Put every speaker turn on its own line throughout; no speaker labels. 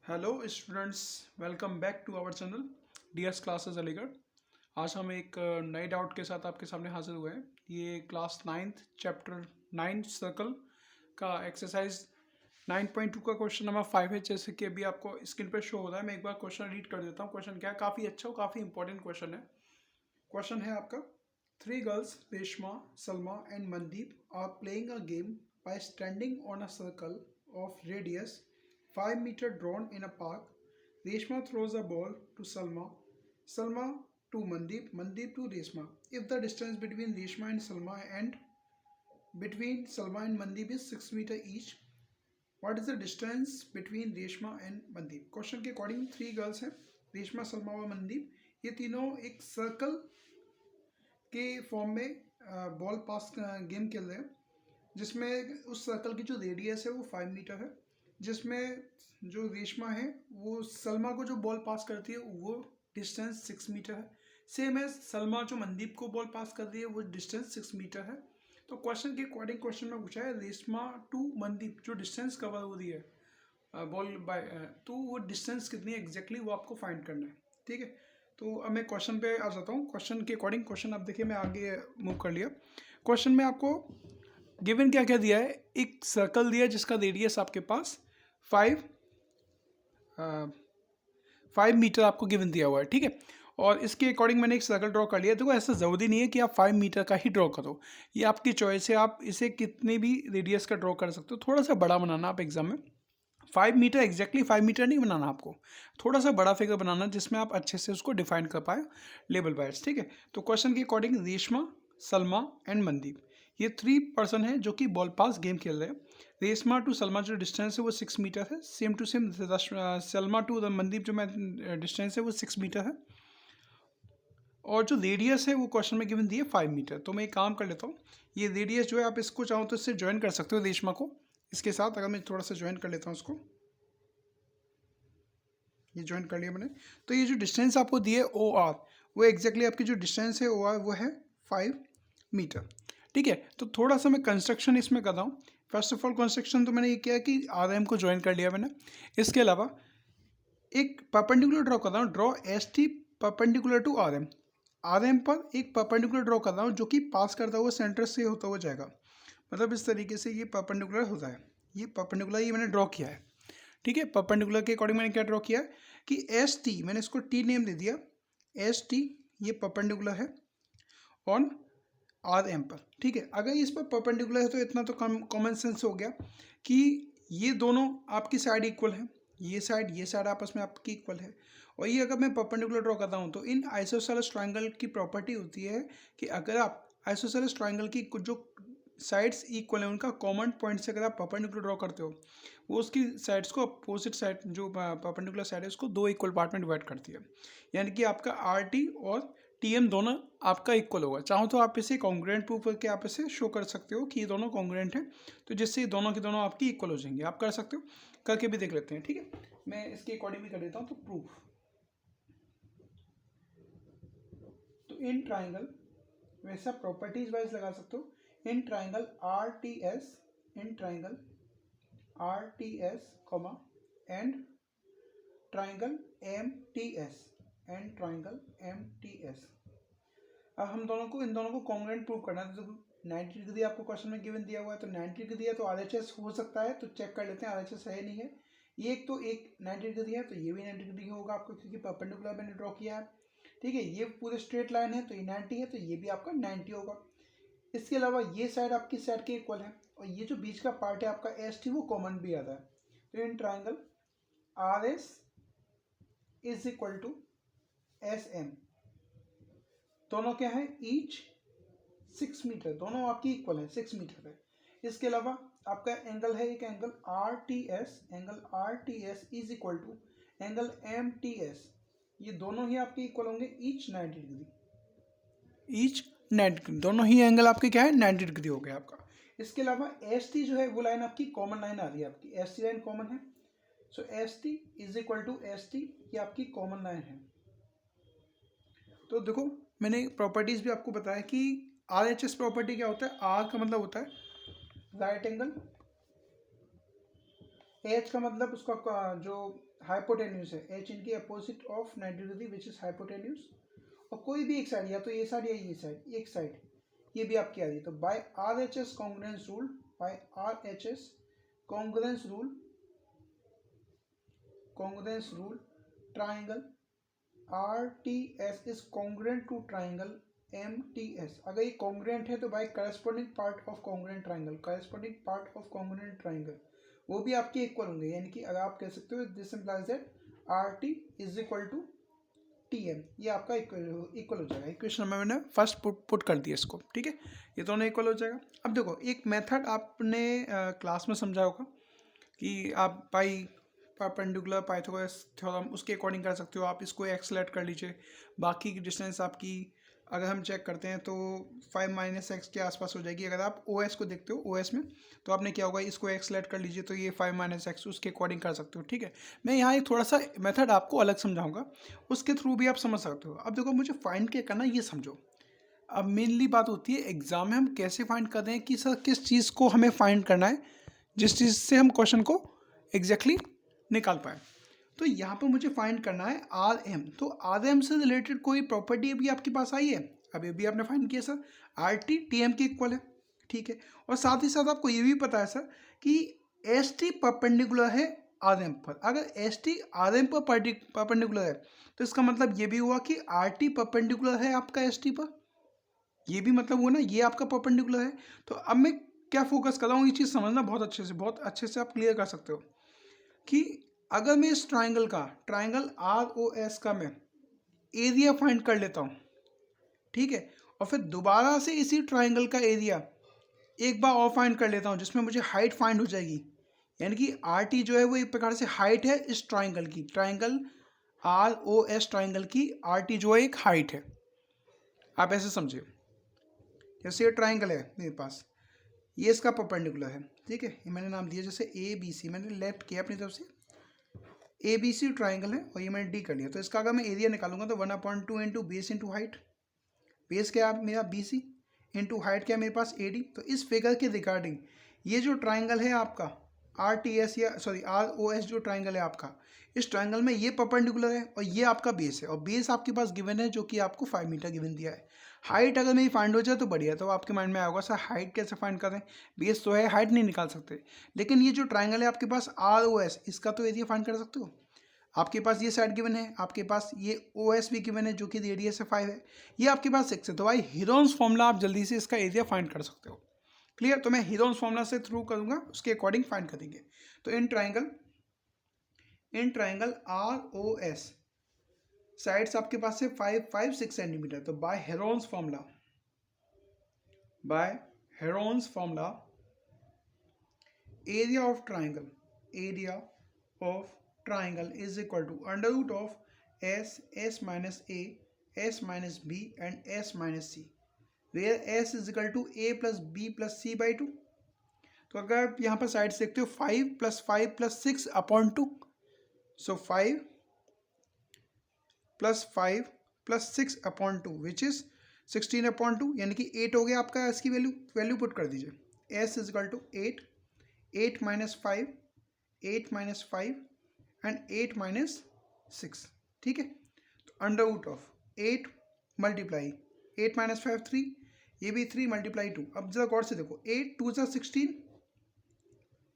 Hello students, welcome back to our channel DS classes Aligarh. आज हम एक नए डाउट के साथ आपके सामने हाजिर हुए हैं। ये क्लास 9th चैप्टर 9 सर्कल का एक्सरसाइज 9.2 का क्वेश्चन नंबर 5 है। जैसे कि अभी आपको स्क्रीन पर शो हो रहा है, मैं एक बार क्वेश्चन रीड कर देता हूँ। क्वेश्चन क्या है, काफ़ी अच्छा और काफ़ी इंपॉर्टेंट क्वेश्चन है। क्वेश्चन है आपका, 3 girls Reshma, Salma and Mandeep are playing a game by standing on a circle of radius 5 meter drawn in a park. Reshma throws a ball to Salma, Salma to Mandeep, Mandeep to Reshma. If the distance between Reshma and Salma Mandeep is 6 meter each, what is the distance between Reshma and Mandeep? Question के according 3 girls हैं, रेशमा, सलमा और मनदीप। ये तीनों एक circle के form में ball pass game खेल रहे हैं, जिसमें उस सर्कल की जो रेडियस है वो 5 मीटर है। जिसमें जो रेशमा है वो सलमा को जो बॉल पास करती है वो डिस्टेंस 6 मीटर है। सेम है, सलमा जो मनदीप को बॉल पास कर रही है वो डिस्टेंस 6 मीटर है। तो क्वेश्चन के अकॉर्डिंग क्वेश्चन में पूछा है रेशमा टू मनदीप जो डिस्टेंस कवर हो रही है बॉल बाय, तो वो डिस्टेंस कितनी है एग्जैक्टली वो आपको फाइंड करना है। ठीक है, तो अब मैं क्वेश्चन पे आ जाता हूँ। क्वेश्चन के अकॉर्डिंग क्वेश्चन आप देखिए, मैं आगे मूव कर लिया। क्वेश्चन में आपको गिवन क्या क्या दिया है, एक सर्कल दिया है जिसका रेडियस आपके पास 5 मीटर आपको गिवन दिया हुआ है। ठीक है, और इसके अकॉर्डिंग मैंने एक सर्कल ड्रॉ कर लिया। देखो, ऐसा ज़रूरी नहीं है कि आप 5 मीटर का ही ड्रॉ करो, ये आपकी चॉइस है। आप इसे कितने भी रेडियस का ड्रॉ कर सकते हो। थोड़ा सा बड़ा बनाना आप एग्जाम में, 5 मीटर एग्जैक्टली 5 मीटर नहीं बनाना आपको, थोड़ा सा बड़ा फिगर बनाना जिसमें आप अच्छे से उसको डिफाइन कर पाए लेवल वाइज। ठीक है, तो क्वेश्चन के अकॉर्डिंग रेशमा, सलमा एंड मनदीप ये 3 पर्सन हैं जो कि बॉल पास गेम खेल रहे हैं। रेशमा टू सलमा जो डिस्टेंस है वो 6 मीटर है। Same to same Salma to Mandeep जो मैं डिस्टेंस है वो 6 मीटर है। और जो रेडियस है वो क्वेश्चन में गिवन दी है 5 मीटर। तो मैं एक काम कर लेता हूँ, ये रेडियस जो है आप इसको चाहो तो इससे ज्वाइन कर सकते हो रेशमा को इसके साथ। अगर मैं थोड़ा सा ज्वाइन कर लेता हूँ उसको, ये ज्वाइन कर लिया मैंने। तो ये जो डिस्टेंस आपको दिए ओ आर, वो एग्जैक्टली आपकी जो डिस्टेंस है ओ आर वो है 5 मीटर। ठीक है, तो थोड़ा सा मैं कंस्ट्रक्शन इसमें कर रहा हूँ। फर्स्ट ऑफ ऑल कंस्ट्रक्शन तो मैंने ये किया कि आर एम को ज्वाइन कर लिया मैंने। इसके अलावा एक परपेंडिकुलर ड्रॉ कर रहा हूँ, draw S T perpendicular to R M. R M पर एक परपेंडिकुलर ड्रॉ कर रहा हूँ जो कि पास करता हुआ सेंटर से होता हुआ जाएगा। मतलब इस तरीके से ये परपेंडिकुलर होता है, ये परपेंडिकुलर ये मैंने ड्रॉ किया है। ठीक है, परपेंडिकुलर के अकॉर्डिंग मैंने क्या ड्रॉ किया कि एस टी, मैंने इसको टी नेम दे दिया, एस टी ये परपेंडिकुलर है ऑन आर एम पर। ठीक है, अगर इस पर परपेंडिकुलर है तो इतना तो कॉमन सेंस हो गया कि ये दोनों आपकी साइड इक्वल है, ये साइड आपस में आपकी इक्वल है। और ये अगर मैं परपेंडिकुलर ड्रॉ करता हूँ तो इन आइसोसेलेस ट्रायंगल की प्रॉपर्टी होती है कि अगर आप आइसोसेलेस ट्रायंगल की जो साइड्स इक्वल है उनका कॉमन पॉइंट से अगर आप परपेंडिकुलर ड्रॉ करते हो, वो उसकी साइड्स को अपोजिट साइड जो परपेंडिकुलर साइड है उसको 2 इक्वल पार्ट में डिवाइड करती है। यानी कि आपका आर टी और टी एम दोनों आपका इक्वल होगा। चाहो तो आप इसे कॉन्ग्रुएंट प्रूफ करके आप इसे शो कर सकते हो कि ये दोनों कॉन्ग्रुएंट हैं, तो जिससे दोनों के दोनों आपकी इक्वल हो जाएंगे। आप कर सकते हो, करके भी देख लेते हैं। ठीक है, मैं इसके अकॉर्डिंग भी कर देता हूँ। तो प्रूफ, तो इन ट्राइंगल वैसा प्रॉपर्टीज वाइज लगा सकते हो। In triangle R T S, in triangle R T S comma and triangle M T S, and triangle M T S. अब हम दोनों को इन दोनों को कॉन्ग्रुएंट प्रूव करना है। तो 90 डिग्री आपको क्वेश्चन में गिवन दिया हुआ है, तो 90 डिग्री है तो आरएचएस हो सकता है, तो चेक कर लेते हैं आरएचएस है नहीं है। ये एक तो एक 90 डिग्री है तो ये भी 90 डिग्री होगा आपको, क्योंकि परपेंडिकुलर मैंने ड्रॉ किया है। ठीक है, ये पूरे स्ट्रेट लाइन है तो ये 90 है तो ये भी आपका 90 होगा। इसके अलावा ये साइड आपकी साइड के इक्वल है, और ये जो बीच का पार्ट है आपका एस टी वो कॉमन भी आता है। तो in triangle R S is equal to S M, दोनों क्या है ईच 6 मीटर, दोनों आपकी इक्वल है 6 मीटर है। इसके अलावा आपका एंगल है एक angle R T S, angle R T S is equal to angle M T S, ये दोनों ही आपके इक्वल होंगे ईच 90 डिग्री, ईच 90 डिग्री, दोनों ही एंगल आपके क्या है 90 डिग्री हो गया आपका। इसके अलावा एस टी जो है वो लाइन आपकी कॉमन लाइन आ रही है, आपकी एस टी लाइन कॉमन है। So S T is equal to S T, ये आपकी कॉमन लाइन है। तो देखो, मैंने प्रॉपर्टीज भी आपको बताया कि आर एच एस प्रॉपर्टी क्या होता है। आर का मतलब होता है राइट एंगल एच का मतलब उसका जो हाइपोटेन्यूस है, एच इनकी opposite of 90 degree which is hypotenuse, और कोई भी एक साइड, या तो ये साइड या ये साइड, एक साइड ये भी आपकी आ रही है। तो by R H S congruence rule, by R H S congruence rule, congruence rule, triangle R T S is congruent to triangle M T S. अगर ये कॉन्ग्रुएंट है तो by corresponding part of congruent triangle, corresponding part of congruent triangle वो भी आपके equal होंगे। यानी कि अगर आप कह सकते हो this implies that R T is equal to T M, ये आपका इक्वल हो जाएगा। इक्वेशन में मैंने फर्स्ट पुट कर दिया इसको, ठीक है, ये दोनों इक्वल हो जाएगा। अब देखो एक मेथड आपने क्लास में समझा होगा कि आप पाई परपेंडिकुलर पाइथागोरस थ्योरम उसके अकॉर्डिंग कर सकते हो। आप इसको एक्सलेट कर लीजिए, बाकी की डिस्टेंस आपकी अगर हम चेक करते हैं तो 5 - x के आसपास हो जाएगी। अगर आप ओ एस को देखते हो, ओ एस में तो आपने क्या होगा, इसको एक्सलेट कर लीजिए तो ये 5 - x उसके अकॉर्डिंग कर सकते हो, ठीक है। मैं यहाँ एक थोड़ा सा मेथड आपको अलग समझाऊंगा, उसके थ्रू भी आप समझ सकते हो। अब देखो मुझे फाइंड क्या करना है ये समझो। अब मेनली बात होती है एग्जाम में हम कैसे फाइंड कर रहे हैं कि सर किस चीज़ को हमें फाइंड करना है, जिस चीज़ से हम क्वेश्चन को एग्जैक्टली निकाल पाए। तो यहाँ पर मुझे फाइंड करना है आर एम। तो आर एम से रिलेटेड कोई प्रॉपर्टी अभी आपके पास आई है, अभी भी आपने फाइंड किया sir R T T M के इक्वल है, ठीक है। और साथ ही साथ आपको ये भी पता है सर कि एस टी परपेंडिकुलर है आर एम पर। अगर एस टी आर एम पर परपेंडिकुलर है तो इसका मतलब ये भी हुआ कि आर टी परपेंडिकुलर है आपका एस टी पर, ये भी मतलब हुआ ना ये आपका परपेंडिकुलर है। तो अब मैं क्या फोकस कर रहा हूँ, ये चीज़ समझना बहुत अच्छे से आप क्लियर कर सकते हो कि अगर मैं इस ट्राइंगल का, ट्राइंगल आर ओ एस का मैं एरिया फाइंड कर लेता हूँ, ठीक है, और फिर दोबारा से इसी ट्राइंगल का एरिया एक बार और फाइंड कर लेता हूँ जिसमें मुझे हाइट फाइंड हो जाएगी। यानी कि आर टी जो है वो एक प्रकार से हाइट है इस ट्राइंगल की, triangle R O S triangle की आर टी जो है एक हाइट है। आप ऐसे समझिए, जैसे ये ट्राइंगल है मेरे पास, ये इसका परपेंडिकुलर है, ठीक है, ये मैंने नाम दिया जैसे ए बी सी, मैंने लेफ्ट किया अपनी तरफ से, ए बी सी ट्राइंगल है और ये मैंने डी कर लिया। तो इसका अगर मैं एरिया निकालूंगा तो 1/2 into base into height, base क्या है मेरा बी सी, इंटू हाइट क्या है मेरे पास ए डी। तो इस फिगर के रिगार्डिंग ये जो ट्राइंगल है आपका आर टी एस या सॉरी आर ओ एस जो ट्राइंगल है आपका, इस ट्राइंगल में ये परपेंडिकुलर है और ये आपका बेस है, और बेस आपके पास गिवन है जो कि आपको 5 मीटर गिवन दिया है। हाइट अगर मेरी फाइंड हो जाए तो बढ़िया, तो आपके माइंड में आएगा सर हाइट कैसे फाइंड करें, बेस तो है हाइट नहीं निकाल सकते। लेकिन ये जो ट्राइंगल है आपके पास आर ओ एस, इसका तो एरिया फाइंड कर सकते हो। आपके पास ये साइड गिवन है, आपके पास ये ओ एस भी गिवन है जो कि रेडियस है 5 है, ये आपके पास 6 है। तो भाई हीरोन्स फॉर्मूला आप जल्दी से इसका एरिया फाइंड कर सकते हो। क्लियर, तो मैं हीरोन्स फॉर्मूला से थ्रू करूंगा, उसके अकॉर्डिंग फाइंड करेंगे। तो in triangle R O S sides आपके पास है 5 सेंटीमीटर। तो by Heron's formula area of triangle is equal to under root of S minus A, S minus B and S minus C, where S is equal to A plus B plus C by 2। तो अगर आप यहाँ पर side से देखते हो 5 + 6 upon 2, so 5 + 6 upon 2 which is 16 upon 2, यानी कि 8 हो गया आपका। इसकी वैल्यू पुट कर दीजिए, S is equal to 8, 8 - 5, 8 - 5 and 8 - 6, ठीक है। तो अंडर रूट ऑफ 8 मल्टीप्लाई 8 - 5 3, ये भी 3 × 2। अब जरा गौर से देखो, 8 × 2 = 16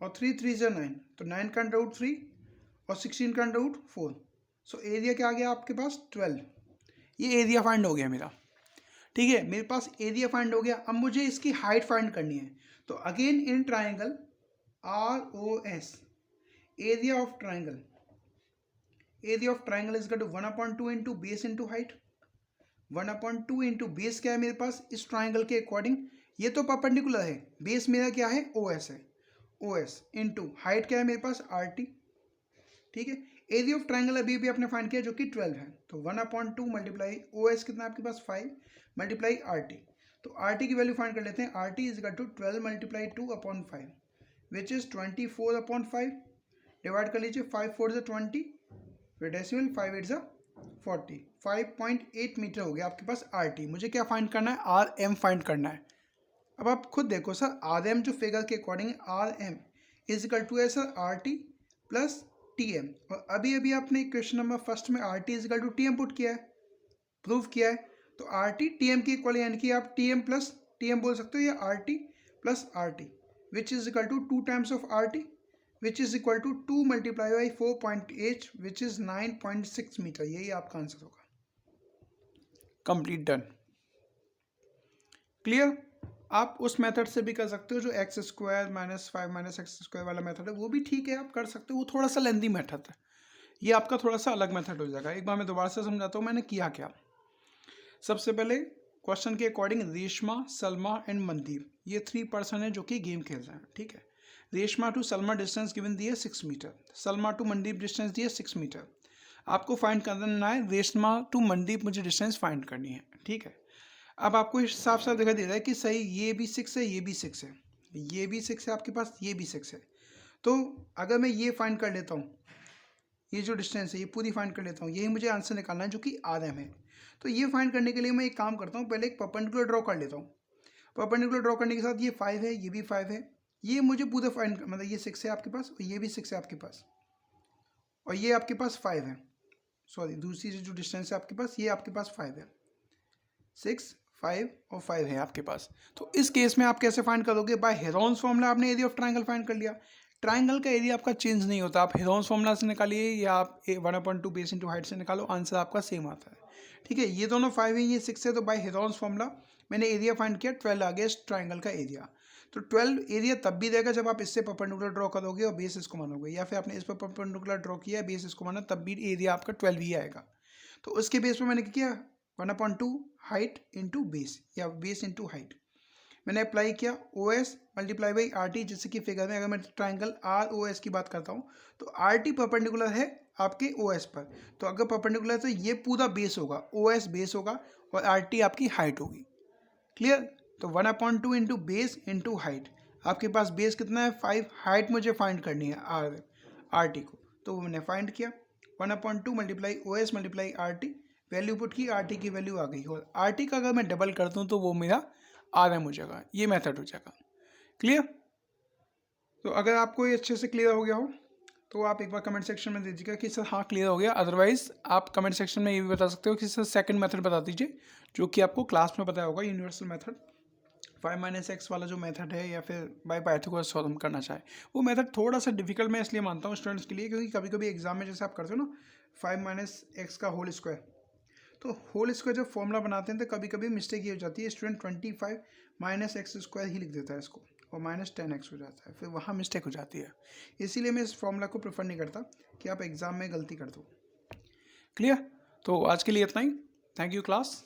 और 3 × 3 = 9, तो 9 का अंडर रूट 3 और 16 का अंडर रूट 4। सो एरिया क्या आ गया आपके पास 12। ये एरिया फाइंड हो गया मेरा, ठीक है, मेरे पास एरिया फाइंड हो गया। अब मुझे इसकी हाइट फाइंड करनी है। तो again in triangle R O S area of triangle is equal to 1/2 into base into height. 1/2 into base क्या है मेरे पास इस ट्राइंगल के अकॉर्डिंग, ये तो परपेंडिकुलर है, बेस मेरा क्या है ओ एस है, ओ एस इंटू हाइट क्या है मेरे पास आर टी, ठीक है। एरिया ऑफ ट्राइंगल अभी भी आपने फाइंड किया जो कि 12 है। तो 1/2 मल्टीप्लाई ओ एस कितना आपके पास 5 मल्टीप्लाई आर टी। तो आर टी की वैल्यू फाइंड कर लेते हैं, R T is equal to 12 × 2/5 which is 24/5। Divide कर लीजिए, 5 4 = 20, फिर डेसिमल 5 8 = 40, 5.8 मीटर हो गया आपके पास आर टी। मुझे क्या फाइंड करना है, आर एम फाइंड करना है। अब आप खुद देखो सर, आर एम जो फिगर के according R M is equal to है sir R T plus T M, और अभी अभी आपने क्वेश्चन नंबर फर्स्ट में R T equal to T M put किया है, प्रूव किया है, तो आर टी टी एम की इक्वल, यानी कि आप T M plus T M बोल सकते हो या R T plus R T, which is equal to 2 times of R T, which is equal to 2 multiply by 4.8 which is 9.6 metre. यही आपका आंसर होगा। Complete, done, clear. आप उस method से भी कर सकते हो जो X square minus 5 minus X square वाला मेथड है, वो भी ठीक है, आप कर सकते हो। वो थोड़ा सा लेंदी मेथड है, ये आपका थोड़ा सा अलग मेथड हो जाएगा। एक बार मैं दोबारा से समझाता हूँ मैंने किया क्या। सबसे पहले क्वेश्चन के अकॉर्डिंग रेशमा, सलमा एंड मनदीप, ये 3 पर्सन है जो कि गेम खेल रहे हैं, ठीक है। Reshma to Salma distance given दी है 6 metre, Salma to Mandeep distance दी है 6 मीटर। आपको फाइंड करना है रेशमा टू मनदीप, मुझे डिस्टेंस फाइंड करनी है, ठीक है। अब आपको इस हिसाब से दिखाई दे रहा है कि सही ये भी 6 है, ये भी 6 है, ये भी 6 है आपके पास, ये भी 6 है। तो अगर मैं ये फाइंड कर लेता हूँ, ये जो डिस्टेंस है ये पूरी फाइंड कर लेता हूँ, यही मुझे आंसर निकालना है जो कि आर एम है। तो ये फाइंड करने के लिए मैं एक काम करता हूँ, पहले एक परपेंडिकुलर ड्रॉ कर लेता हूँ। परपेंडिकुलर ड्रॉ करने के साथ ये 5 है, ये भी 5 है, ये मुझे पूरा फाइंड, मतलब ये 6 है आपके पास और ये भी 6 है आपके पास, और ये आपके पास 5 है, सॉरी दूसरी जो डिस्टेंस है आपके पास, ये आपके पास 5 है, 6 5 और 5 है आपके पास। तो इस केस में आप कैसे फाइंड करोगे? बाय हेरोन्स फॉर्मूला आपने एरिया ऑफ ट्राइंगल फाइंड कर लिया। ट्राइंगल का एरिया आपका चेंज नहीं होता, आप हेरोन्स फॉर्मूला से निकालिए या आप 1/2 बेस इंटू हाइट से निकालो, आंसर आपका सेम आता है, ठीक है। ये दोनों 5 है, ये 6 है, तो बाय हेरोन्स फॉर्मूला मैंने एरिया फाइंड किया 12 आ गया इस ट्राइंगल का एरिया। तो 12 एरिया तब भी देगा जब आप इससे परपेंडिकुलर ड्रॉ करोगे और बेस इसको मानोगे, या फिर आपने इस पर परपेंडिकुलर ड्रॉ किया बेस इसको माना, तब भी एरिया आपका 12 ही आएगा। तो उसके बेस पर मैंने क्या किया, 1/2 हाइट इंटू बेस या बेस इंटू हाइट मैंने अप्लाई किया, O S multiply by R T, जिससे कि फिगर में अगर मैं ट्राइंगल आर ओ एस की बात करता हूँ तो आर टी परपेंडिकुलर है आपके ओ एस पर, तो अगर परपेंडिकुलर है तो ये पूरा बेस होगा, ओ एस बेस होगा और आर टी आपकी हाइट होगी, क्लियर। तो 1/2 इंटू बेस इंटू हाइट, आपके पास बेस कितना है 5, हाइट मुझे फाइंड करनी है आर टी को, तो वो मैंने फाइंड किया 1/2 multiply O S multiply R T, value put की, आर टी की वैल्यू आ गई, और आर टी का अगर मैं डबल करता हूँ तो वो मेरा आर एम हो जाएगा, ये मेथड हो जाएगा, क्लियर। तो अगर आपको ये अच्छे से क्लियर हो गया हो तो आप एक बार कमेंट सेक्शन में दे दीजिएगा कि सर हाँ क्लियर हो गया, अदरवाइज आप कमेंट सेक्शन में ये भी बता सकते हो कि सर सेकंड मेथड बता दीजिए जो कि आपको क्लास में बताया होगा, यूनिवर्सल मेथड 5 - x वाला जो मेथड है, या फिर बाय पाइथागोरस सॉल्व करना चाहे। वो मेथड थोड़ा सा डिफिकल्ट मैं इसलिए मानता हूँ स्टूडेंट्स के लिए, क्योंकि कभी कभी एग्जाम में जैसे आप करते हो ना 5 - x का होल स्क्वायर, तो होल स्क्वायर जब फॉर्मूला बनाते हैं तो कभी कभी मिस्टेक ये हो जाती है, स्टूडेंट 25 - x स्क्वायर ही लिख देता है इसको और -10x हो जाता है, फिर वहाँ मिस्टेक हो जाती है। इसीलिए मैं इस फॉर्मूला को प्रेफर नहीं करता कि आप एग्जाम में गलती कर दो, क्लियर। तो आज के लिए इतना ही, थैंक यू क्लास।